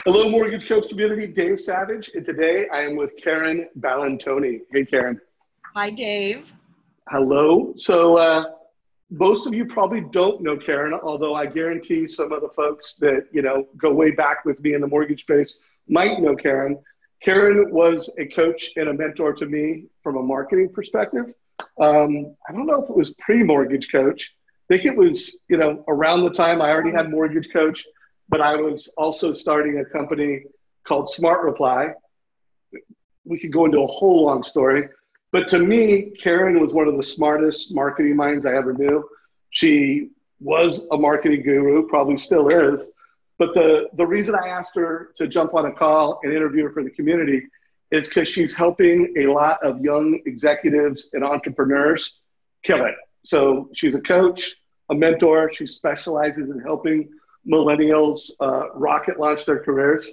Hello, Mortgage Coach community. Dave Savage, and today I am with Karin Bellantoni. Hey, Karin. Hi, Dave. Hello. So most of you probably don't know Karin, although I guarantee some of the folks that go way back with me in the mortgage space might know Karin. Karin was a coach and a mentor to me from a marketing perspective. I don't know if it was pre-mortgage coach. I think it was around the time I already had mortgage coach. But I was also starting a company called Smart Reply. We could go into a whole long story. But to me, Karin was one of the smartest marketing minds I ever knew. She was a marketing guru, probably still is. But the reason I asked her to jump on a call and interview her for the community is because she's helping a lot of young executives and entrepreneurs kill it. So she's a coach, a mentor. She specializes in helping millennials rocket launch their careers.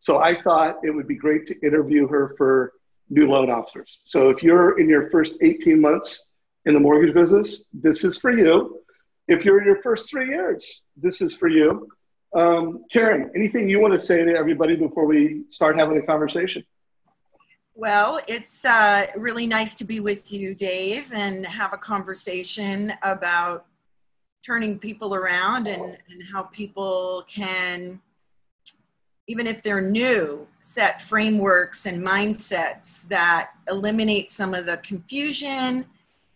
So I thought it would be great to interview her for new loan officers. So if you're in your first 18 months in the mortgage business, this is for you. If you're in your first 3 years, this is for you. Karin, anything you want to say to everybody before we start having a conversation? Well, it's really nice to be with you, Dave, and have a conversation about turning people around and how people can, even if they're new, set frameworks and mindsets that eliminate some of the confusion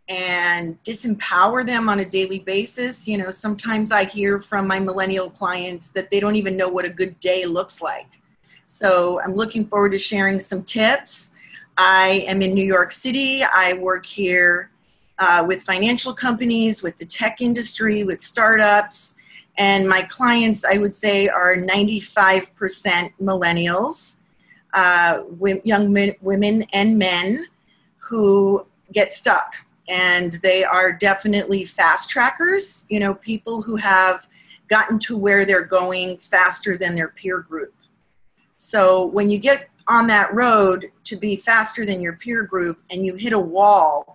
and disempower them on a daily basis. Sometimes I hear from my millennial clients that they don't even know what a good day looks like. So I'm looking forward to sharing some tips. I am in New York City. I work here with financial companies, with the tech industry, with startups. And my clients, I would say, are 95% millennials, young women and men who get stuck. And they are definitely fast trackers, people who have gotten to where they're going faster than their peer group. So when you get on that road to be faster than your peer group and you hit a wall,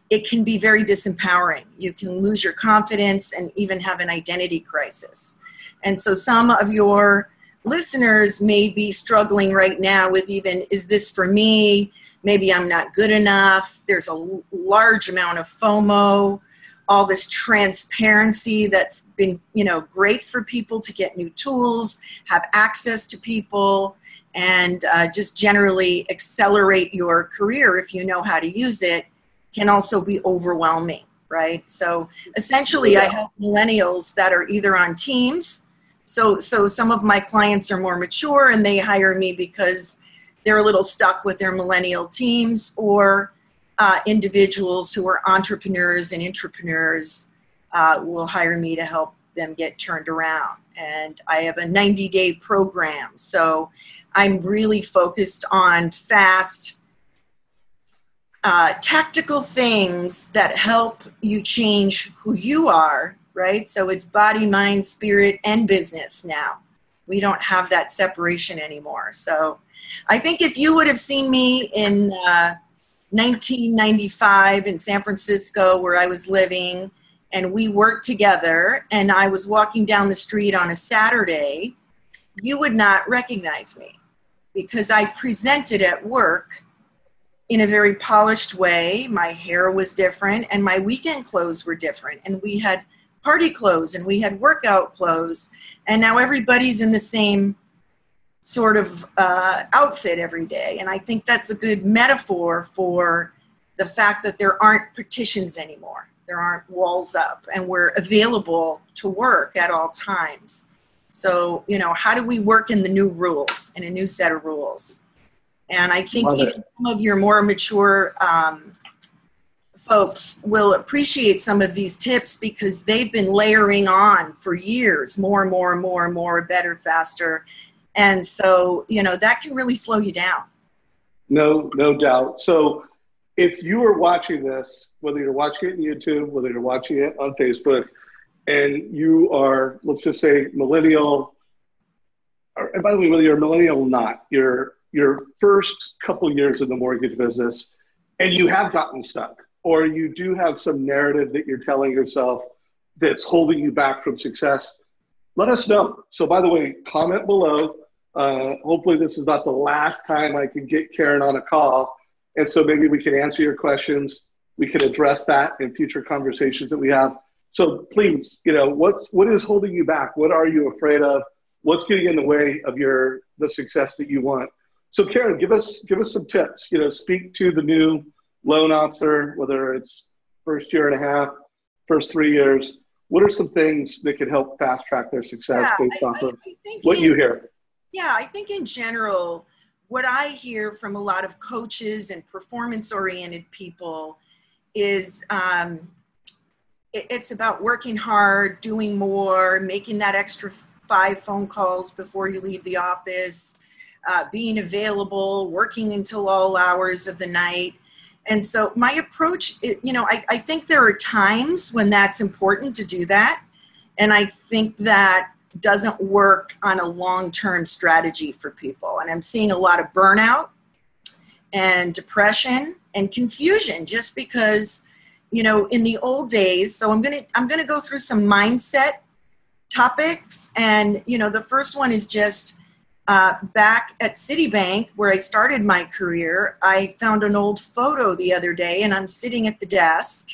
it can be very disempowering. You can lose your confidence and even have an identity crisis. And so some of your listeners may be struggling right now with even, is this for me? Maybe I'm not good enough. There's a large amount of FOMO, all this transparency that's been, great for people to get new tools, have access to people, and just generally accelerate your career if you know how to use it. Can also be overwhelming, right? So essentially, I help millennials that are either on teams. So some of my clients are more mature and they hire me because they're a little stuck with their millennial teams, or individuals who are entrepreneurs and intrapreneurs will hire me to help them get turned around. And I have a 90-day program. So I'm really focused on fast, tactical things that help you change who you are, right? So it's body, mind, spirit, and business now. We don't have that separation anymore. So I think if you would have seen me in 1995 in San Francisco, where I was living, and we worked together, and I was walking down the street on a Saturday, you would not recognize me because I presented at work in a very polished way. My hair was different and my weekend clothes were different, and we had party clothes and we had workout clothes, and now everybody's in the same sort of outfit every day. And I think that's a good metaphor for the fact that there aren't partitions anymore. There aren't walls up, and we're available to work at all times. So, how do we work in the new rules, in a new set of rules? And I think even some of your more mature folks will appreciate some of these tips because they've been layering on for years, more and more and more and more, better, faster. And so, that can really slow you down. No doubt. So if you are watching this, whether you're watching it on YouTube, whether you're watching it on Facebook, and you are, let's just say, millennial, and by the way, whether you're a millennial or not, your first couple years in the mortgage business, and you have gotten stuck, or you do have some narrative that you're telling yourself that's holding you back from success, let us know. So by the way, comment below. Hopefully this is not the last time I can get Karin on a call. And so maybe we can answer your questions. We can address that in future conversations that we have. So please, what is holding you back? What are you afraid of? What's getting in the way of the success that you want? So Karin, give us some tips. Speak to the new loan officer, whether it's first year and a half, first 3 years. What are some things that could help fast track their success based off of what you hear? Yeah, I think in general, what I hear from a lot of coaches and performance-oriented people is it's about working hard, doing more, making that extra 5 phone calls before you leave the office, being available, working until all hours of the night. And so my approach, I think there are times when that's important to do that. And I think that doesn't work on a long-term strategy for people. And I'm seeing a lot of burnout and depression and confusion just because, in the old days, so I'm going to go through some mindset topics. And, the first one is just back at Citibank, where I started my career. I found an old photo the other day, and I'm sitting at the desk,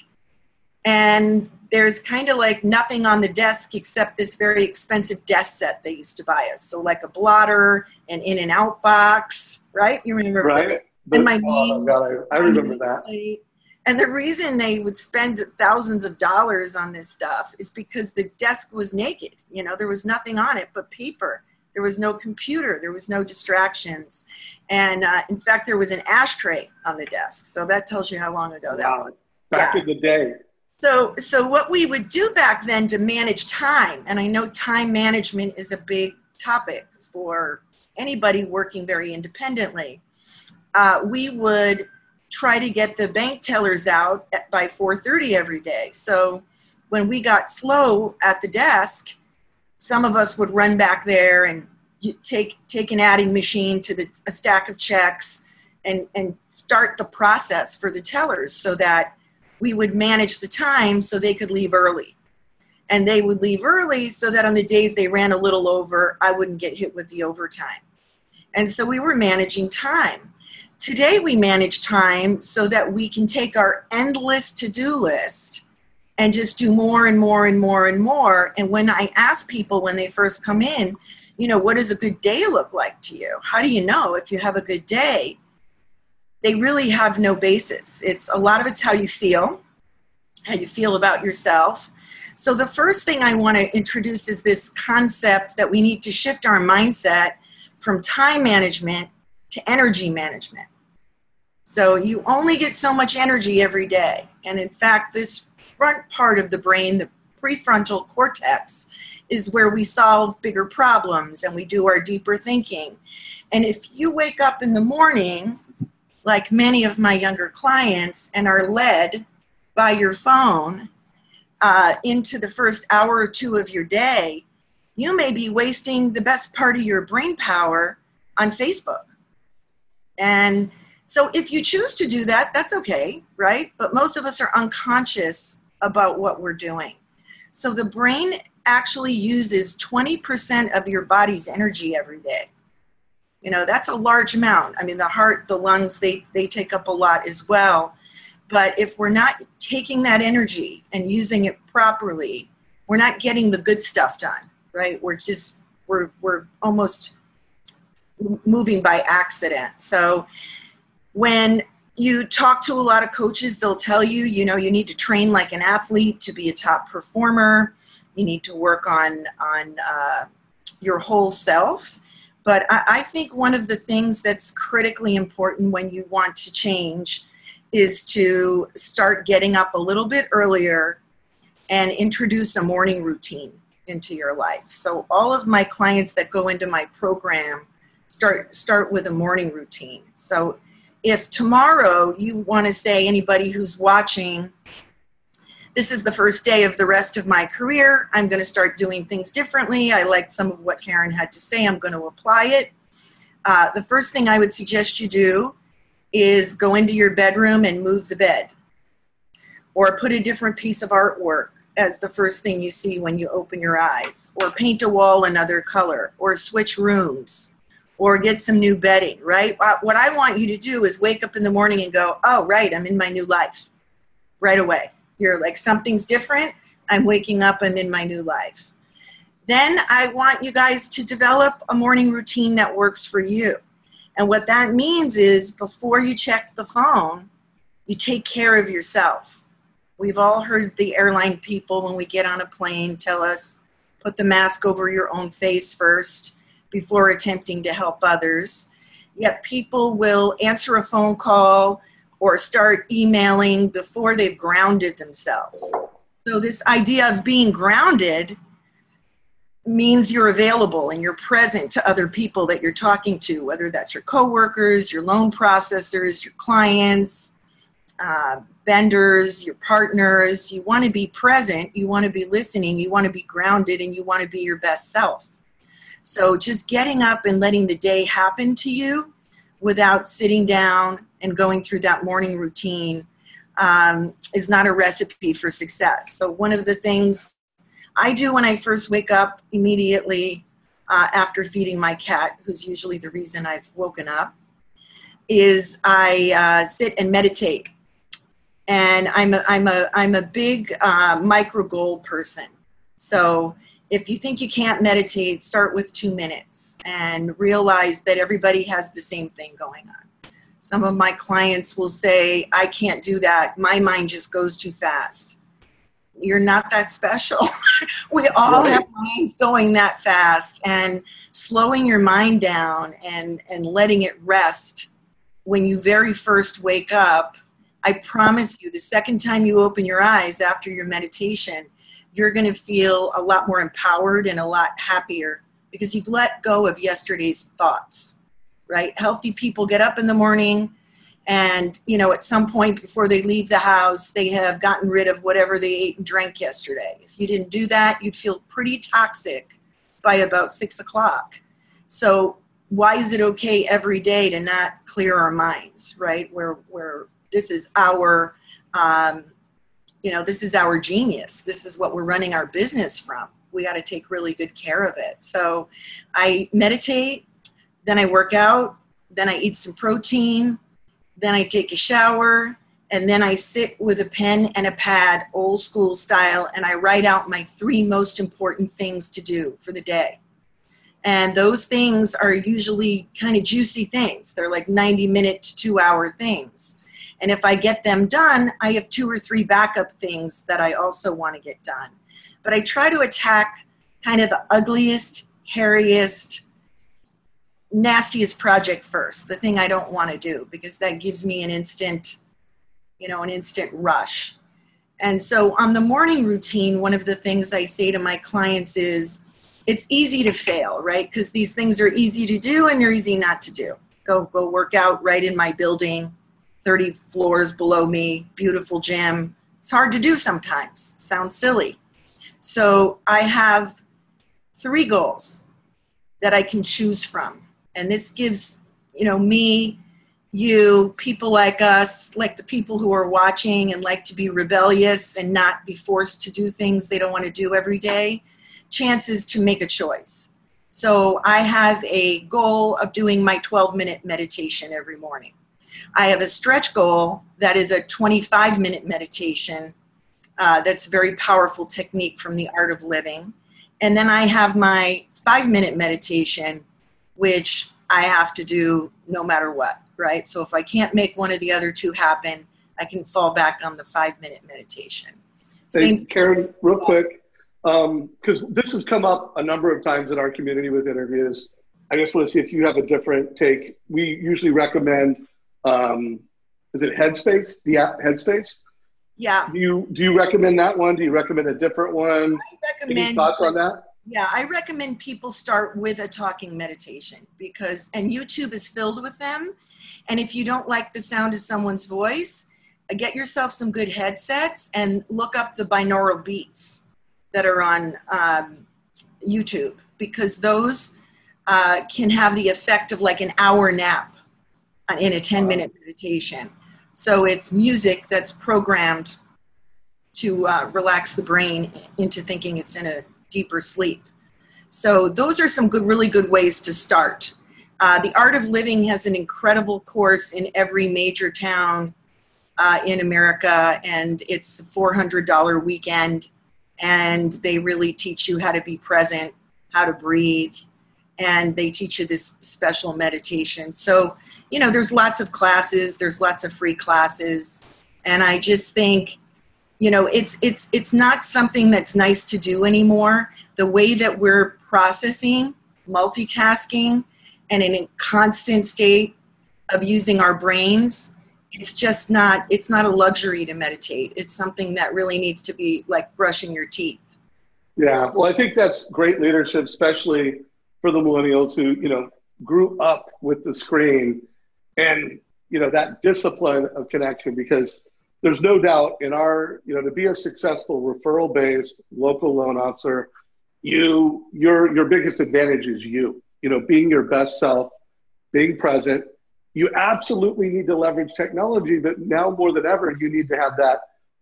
and there's kind of like nothing on the desk except this very expensive desk set they used to buy us. So like a blotter, an in and out box, right? You remember? Right. And my name. I remember that. And the reason they would spend thousands of dollars on this stuff is because the desk was naked. There was nothing on it but paper. There was no computer. There was no distractions. And in fact, there was an ashtray on the desk. So that tells you how long ago that was. Back in the day. So what we would do back then to manage time, and I know time management is a big topic for anybody working very independently, we would try to get the bank tellers out by 4:30 every day. So when we got slow at the desk, some of us would run back there and take an adding machine to a stack of checks and start the process for the tellers so that we would manage the time so they could leave early. And they would leave early so that on the days they ran a little over, I wouldn't get hit with the overtime. And so we were managing time. Today we manage time so that we can take our endless to-do list and just do more and more and more and more. And when I ask people when they first come in, what does a good day look like to you? How do you know if you have a good day? They really have no basis. A lot of it's how you feel about yourself. So the first thing I want to introduce is this concept that we need to shift our mindset from time management to energy management. So you only get so much energy every day. And in fact, this front part of the brain, the prefrontal cortex, is where we solve bigger problems and we do our deeper thinking. And if you wake up in the morning, like many of my younger clients, and are led by your phone into the first hour or two of your day, you may be wasting the best part of your brain power on Facebook. And so if you choose to do that, that's okay, right? But most of us are unconscious about what we're doing. So the brain actually uses 20% of your body's energy every day. That's a large amount. I mean, the heart, the lungs, they take up a lot as well. But if we're not taking that energy and using it properly, we're not getting the good stuff done, right? We're almost moving by accident. So when you talk to a lot of coaches, they'll tell you, you need to train like an athlete to be a top performer. You need to work on your whole self. But I think one of the things that's critically important when you want to change is to start getting up a little bit earlier and introduce a morning routine into your life. So all of my clients that go into my program start with a morning routine. So if tomorrow you want to say, anybody who's watching, this is the first day of the rest of my career, I'm going to start doing things differently. I liked some of what Karin had to say. I'm going to apply it. The first thing I would suggest you do is go into your bedroom and move the bed, or put a different piece of artwork as the first thing you see when you open your eyes, or paint a wall another color, or switch rooms, or get some new bedding, right? What I want you to do is wake up in the morning and go, oh, right, I'm in my new life right away. You're like, something's different. I'm waking up, I'm in my new life. Then I want you guys to develop a morning routine that works for you. And what that means is before you check the phone, you take care of yourself. We've all heard the airline people when we get on a plane tell us, put the mask over your own face first before attempting to help others. Yet people will answer a phone call or start emailing before they've grounded themselves. So this idea of being grounded means you're available and you're present to other people that you're talking to, whether that's your coworkers, your loan processors, your clients, vendors, your partners. You want to be present, you want to be listening, you want to be grounded, and you want to be your best self. So just getting up and letting the day happen to you without sitting down and going through that morning routine is not a recipe for success. So one of the things I do when I first wake up immediately after feeding my cat, who's usually the reason I've woken up, is I sit and meditate. And I'm a big micro goal person. So if you think you can't meditate, start with 2 minutes and realize that everybody has the same thing going on. Some of my clients will say, I can't do that. My mind just goes too fast. You're not that special. We all have minds going that fast, and slowing your mind down and letting it rest when you very first wake up. I promise you, the second time you open your eyes after your meditation, you're going to feel a lot more empowered and a lot happier because you've let go of yesterday's thoughts, right? Healthy people get up in the morning and, you know, at some point before they leave the house, they have gotten rid of whatever they ate and drank yesterday. If you didn't do that, you'd feel pretty toxic by about 6 o'clock. So why is it okay every day to not clear our minds, right? Where this is our, this is our genius. This is what we're running our business from. We got to take really good care of it. So I meditate, then I work out, then I eat some protein, then I take a shower, and then I sit with a pen and a pad, old school style, and I write out my 3 most important things to do for the day. And those things are usually kind of juicy things. They're like 90-minute to 2-hour things. And if I get them done, I have 2 or 3 backup things that I also want to get done. But I try to attack kind of the ugliest, hairiest, nastiest project first, the thing I don't want to do, because that gives me an instant rush. And so on the morning routine, one of the things I say to my clients is, it's easy to fail, right? Because these things are easy to do and they're easy not to do. Go work out right in my building, 30 floors below me, beautiful gym. It's hard to do sometimes. Sounds silly. So I have 3 goals that I can choose from. And this gives, me, you, people like us, like the people who are watching and like to be rebellious and not be forced to do things they don't want to do every day, chances to make a choice. So I have a goal of doing my 12-minute meditation every morning. I have a stretch goal that is a 25-minute meditation. That's a very powerful technique from the Art of Living. And then I have my 5-minute meditation, which I have to do no matter what, right? So if I can't make one of the other 2 happen, I can fall back on the 5-minute meditation. Hey, Karin, real quick, because this has come up a number of times in our community with interviews. I just want to see if you have a different take. We usually recommend, is it Headspace, the app Headspace? Yeah. Do you recommend that one? Do you recommend a different one? Any thoughts on that? Yeah, I recommend people start with a talking meditation and YouTube is filled with them. And if you don't like the sound of someone's voice, get yourself some good headsets and look up the binaural beats that are on YouTube, because those can have the effect of like an hour nap in a 10-minute meditation. So it's music that's programmed to relax the brain into thinking it's in a deeper sleep. So those are some really good ways to start. The Art of Living has an incredible course in every major town in America, and it's a $400 weekend, and they really teach you how to be present, how to breathe, and they teach you this special meditation. So, you know, there's lots of classes, there's lots of free classes, and I just think, you know, it's not something that's nice to do anymore. The way that we're processing, multitasking, and in a constant state of using our brains, it's just not, it's not a luxury to meditate. It's something that really needs to be like brushing your teeth. Yeah, well, I think that's great leadership, especially for the millennials who, you know, grew up with the screen and, you know, that discipline of connection, because there's no doubt in our, you know, to be a successful referral-based local loan officer, your biggest advantage is you know, being your best self, being present. You absolutely need to leverage technology, but now more than ever, you need to have that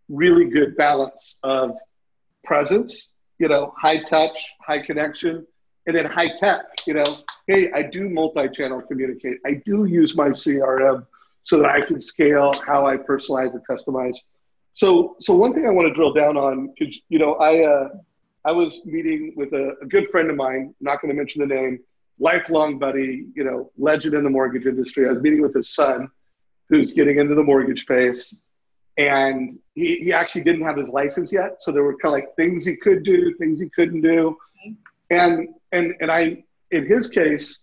really good balance of presence, you know, high touch, high connection, and then high tech, you know, hey, I do multi-channel communicate. I do use my CRM so that I can scale how I personalize and customize. So one thing I want to drill down on, because, you know, I was meeting with a good friend of mine, not going to mention the name, lifelong buddy, you know, legend in the mortgage industry. I was meeting with his son, who's getting into the mortgage space, and he actually didn't have his license yet. So there were kind of like things he could do, things he couldn't do. And I, in his case,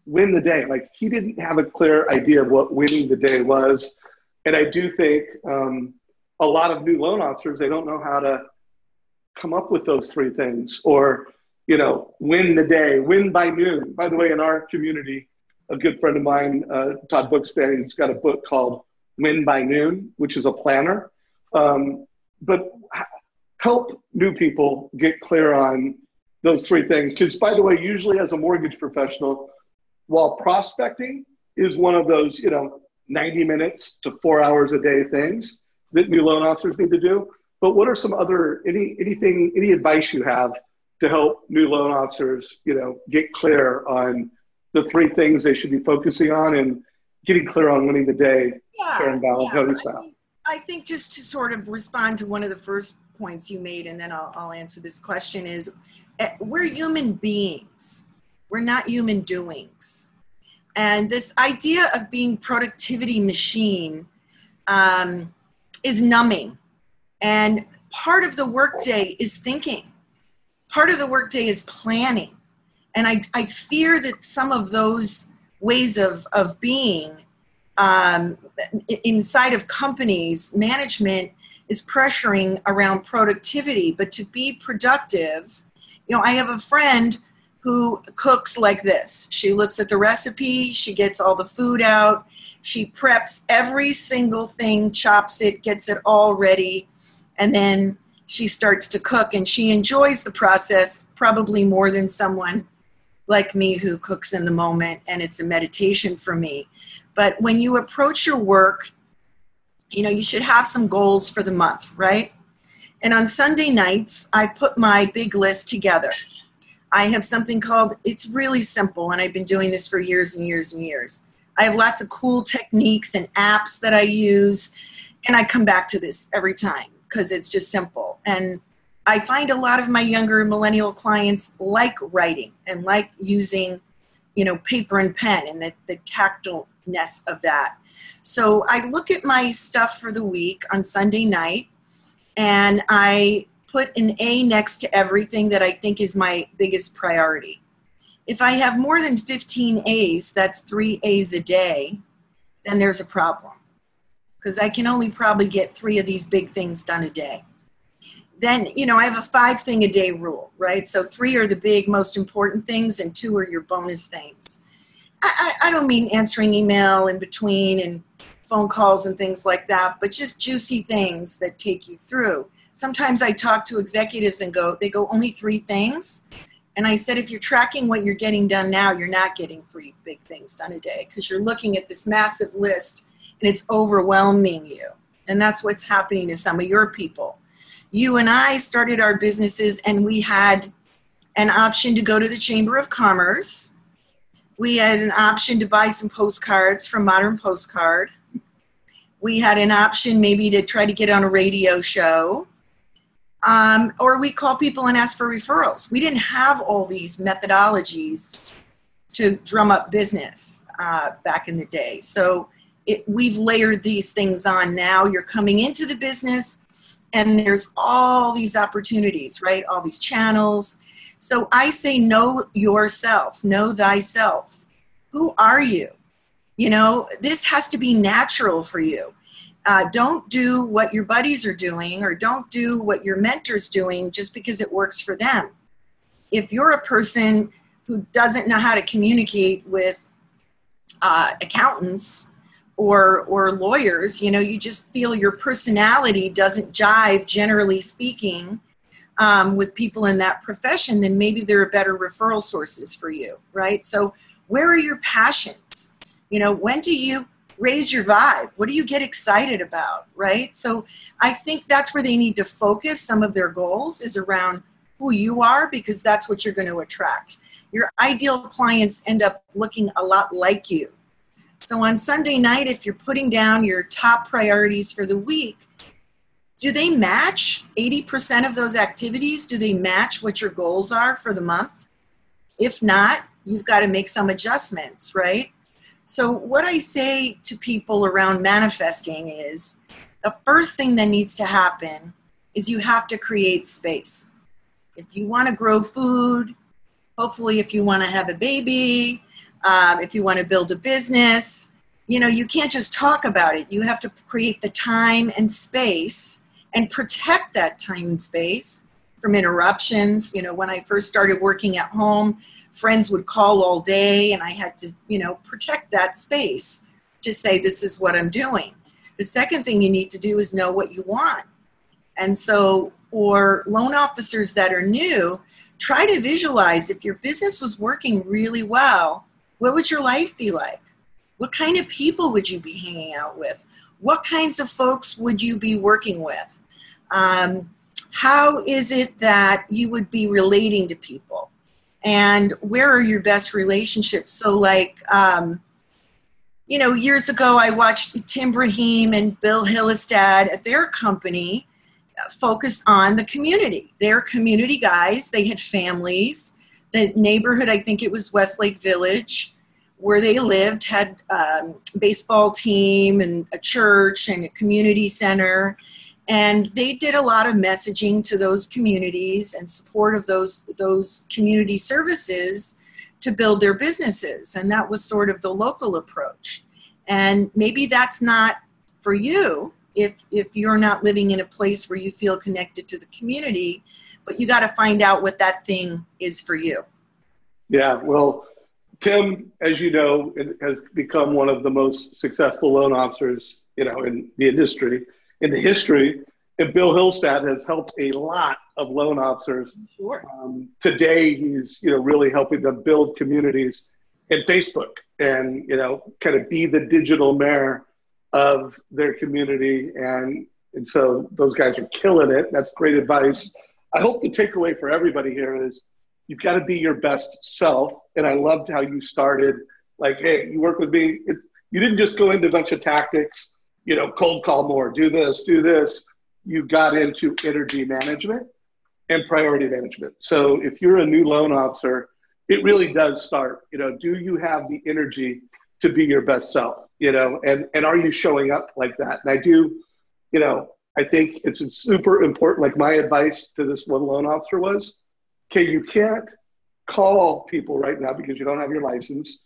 win the day. Like, he didn't have a clear idea of what winning the day was. And I do think a lot of new loan officers, they don't know how to come up with those three things, or, you know, win the day, win by noon. By the way, in our community, a good friend of mine, Todd Bookspan, he's got a book called Win by Noon, which is a planner. But help new people get clear on those three things. Because, by the way, usually as a mortgage professional, while prospecting is one of those, you know, 90 minutes to 4 hours a day things that new loan officers need to do. But what are some other, any advice you have to help new loan officers, you know, get clear on the three things they should be focusing on and getting clear on winning the day? Yeah, Karin Bellantoni. I think just to sort of respond to one of the first points you made, and then I'll answer this question, is we're human beings. We're not human doings. And this idea of being productivity machine is numbing. And part of the workday is thinking. Part of the workday is planning. And I fear that some of those ways of being inside of companies, management is pressuring around productivity. But to be productive, you know, I have a friend who cooks like this. She looks at the recipe, she gets all the food out, she preps every single thing, chops it, gets it all ready, and then she starts to cook, and she enjoys the process probably more than someone like me who cooks in the moment, and it's a meditation for me. But when you approach your work, you know, you should have some goals for the month, right? And on Sunday nights, I put my big list together. I have something called, it's really simple, and I've been doing this for years and years and years. I have lots of cool techniques and apps that I use, and I come back to this every time because it's just simple. And I find a lot of my younger millennial clients like writing and like using, you know, paper and pen and the tactileness of that. So I look at my stuff for the week on Sunday night, and I put an A next to everything that I think is my biggest priority. If I have more than 15 A's, that's 3 A's a day, then there's a problem, because I can only probably get 3 of these big things done a day. Then, you know, I have a 5-thing-a-day rule, right? So 3 are the big, most important things, and 2 are your bonus things. I don't mean answering email in between and phone calls and things like that, but just juicy things that take you through. Sometimes I talk to executives and they go, only 3 things? And I said, if you're tracking what you're getting done now, you're not getting 3 big things done a day, because you're looking at this massive list and it's overwhelming you. And that's what's happening to some of your people. You and I started our businesses, and we had an option to go to the Chamber of Commerce, We had an option to buy some postcards from Modern Postcard. We had an option maybe to try to get on a radio show. Or we call people and ask for referrals. We didn't have all these methodologies to drum up business back in the day. So we've layered these things on now. You're coming into the business and there's all these opportunities, right? All these channels. So I say know yourself, know thyself. Who are you? You know, this has to be natural for you. Don't do what your buddies are doing or don't do what your mentor's doing just because it works for them. If you're a person who doesn't know how to communicate with accountants or lawyers, you know, you just feel your personality doesn't jive, generally speaking, with people in that profession, then maybe there are better referral sources for you, right? So where are your passions? You know, when do you raise your vibe? What do you get excited about, right? So I think that's where they need to focus. Some of their goals is around who you are, because that's what you're going to attract. Your ideal clients end up looking a lot like you. So on Sunday night, if you're putting down your top priorities for the week, do they match 80% of those activities? Do they match what your goals are for the month? If not, you've got to make some adjustments, right? So what I say to people around manifesting is the first thing that needs to happen is you have to create space. If you want to grow food, hopefully if you want to have a baby, if you want to build a business, you know, you can't just talk about it. You have to create the time and space and protect that time and space from interruptions. You know, when I first started working at home, friends would call all day and I had to, you know, protect that space to say, this is what I'm doing. The second thing you need to do is know what you want. And so for loan officers that are new, try to visualize if your business was working really well, what would your life be like? What kind of people would you be hanging out with? What kinds of folks would you be working with? How is it that you would be relating to people? And where are your best relationships? So like, you know, years ago, I watched Tim Brahim and Bill Hillestad at their company focus on the community. They're community guys. They had families. The neighborhood, I think it was Westlake Village, where they lived, had a baseball team and a church and a community center. And they did a lot of messaging to those communities and support of those community services to build their businesses. And that was sort of the local approach. And maybe that's not for you if you're not living in a place where you feel connected to the community, but you got to find out what that thing is for you. Yeah, well, Tim, as you know, has become one of the most successful loan officers, you know, in the industry. In the history, and Bill Hillstad has helped a lot of loan officers. Sure. Today, he's, you know, really helping them build communities in Facebook and, you know, kind of be the digital mayor of their community. And so those guys are killing it. That's great advice. I hope the takeaway for everybody here is you've got to be your best self. And I loved how you started, like, hey, you work with me. You didn't just go into a bunch of tactics, you know, cold call more, do this, do this. You got into energy management and priority management. So if you're a new loan officer, it really does start, you know, do you have the energy to be your best self, you know, and are you showing up like that? And I do, you know, I think it's super important. Like my advice to this one loan officer was, okay, you can't call people right now because you don't have your license,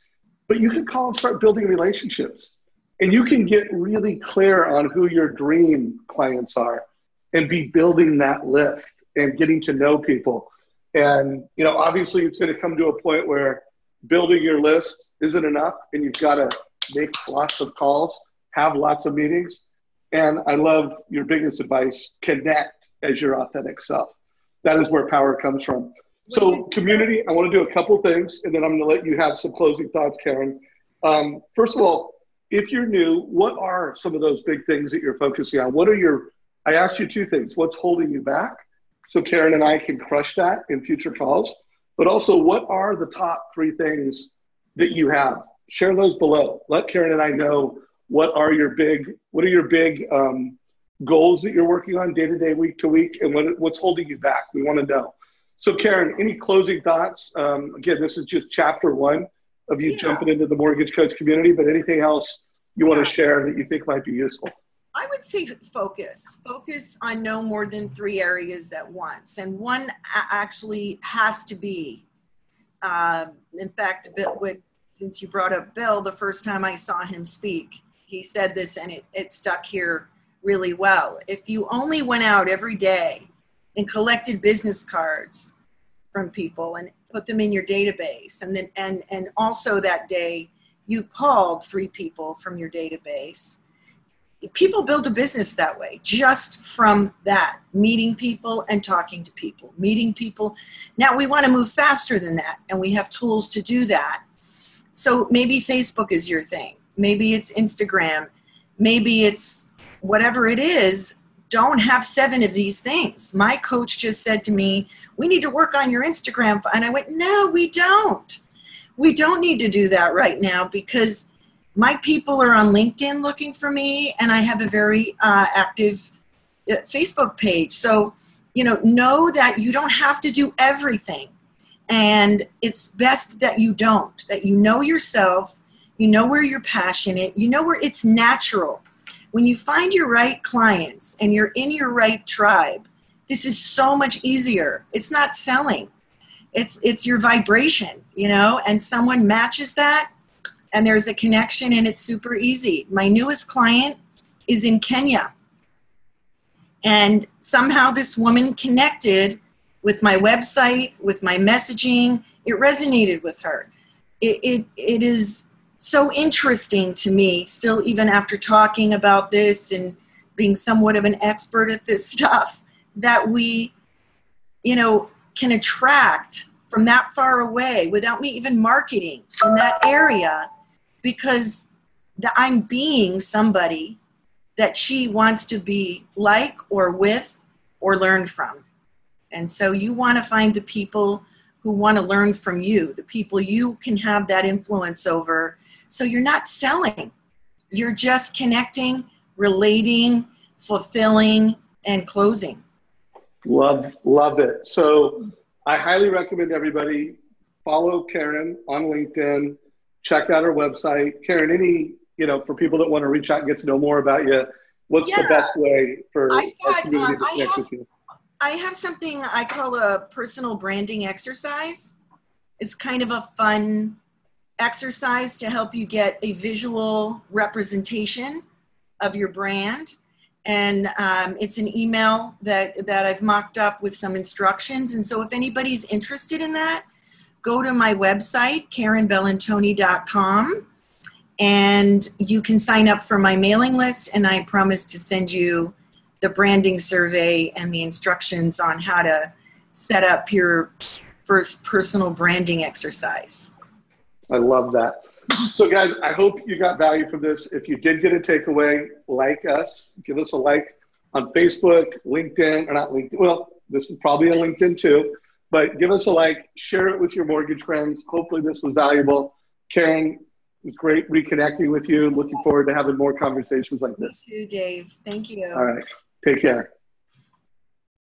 but you can call and start building relationships. And you can get really clear on who your dream clients are and be building that list and getting to know people. And, you know, obviously it's going to come to a point where building your list isn't enough and you've got to make lots of calls, have lots of meetings. And I love your biggest advice, connect as your authentic self. That is where power comes from. So community, I want to do a couple things and then I'm going to let you have some closing thoughts, Karin. First of all, if you're new, what are some of those big things that you're focusing on? I asked you two things. What's holding you back? So Karin and I can crush that in future calls. But also, what are the top three things that you have. Share those below. Let Karin and I know what are your big goals that you're working on day to day, week to week, and what's holding you back. We want to know. So Karin, any closing thoughts? Again, this is just chapter 1 of you jumping into the mortgage coach community, but anything else you want to share that you think might be useful? I would say focus on no more than 3 areas at once. And one actually has to be, in fact, since you brought up Bill, the first time I saw him speak, he said this and it stuck here really well. If you only went out every day and collected business cards from people and put them in your database, and then and also that day you called 3 people from your database, people build a business that way, just from that, meeting people and talking to people, meeting people. Now we want to move faster than that, and we have tools to do that. So maybe Facebook is your thing. Maybe it's Instagram. Maybe it's whatever it is. Don't have 7 of these things. My coach just said to me, we need to work on your Instagram. And I went, no, we don't. We don't need to do that right now, because my people are on LinkedIn looking for me, and I have a very active Facebook page. So, know that you don't have to do everything. And it's best that you don't, that you know yourself, you know where you're passionate, you know where it's natural. When you find your right clients and you're in your right tribe, this is so much easier. It's not selling. It's your vibration, and someone matches that, and there's a connection, and it's super easy. My newest client is in Kenya, and somehow this woman connected with my website, with my messaging. It resonated with her. It is so interesting to me still, even after talking about this and being somewhat of an expert at this stuff, that we, can attract from that far away without me even marketing in that area, because I'm being somebody that she wants to be like or with or learn from. And so you want to find the people who want to learn from you, the people you can have that influence over. So you're not selling. You're just connecting, relating, fulfilling, and closing. Love it. So I highly recommend everybody follow Karin on LinkedIn, check out her website. Karin, any, for people that want to reach out and get to know more about you, what's the best way for our community to connect with you? I have something I call a personal branding exercise. It's kind of a fun exercise to help you get a visual representation of your brand. And it's an email that I've mocked up with some instructions. And so if anybody's interested in that, go to my website, karinbellantoni.com, and you can sign up for my mailing list, and I promise to send you the branding survey and the instructions on how to set up your first personal branding exercise. I love that. So guys, I hope you got value from this. If you did get a takeaway, like us, give us a like on Facebook, LinkedIn, or not LinkedIn. Well, this is probably on LinkedIn too, but give us a like, share it with your mortgage friends. Hopefully this was valuable. Karin, it was great reconnecting with you. Looking forward to having more conversations like this. You too, Dave. Thank you. All right. Take care.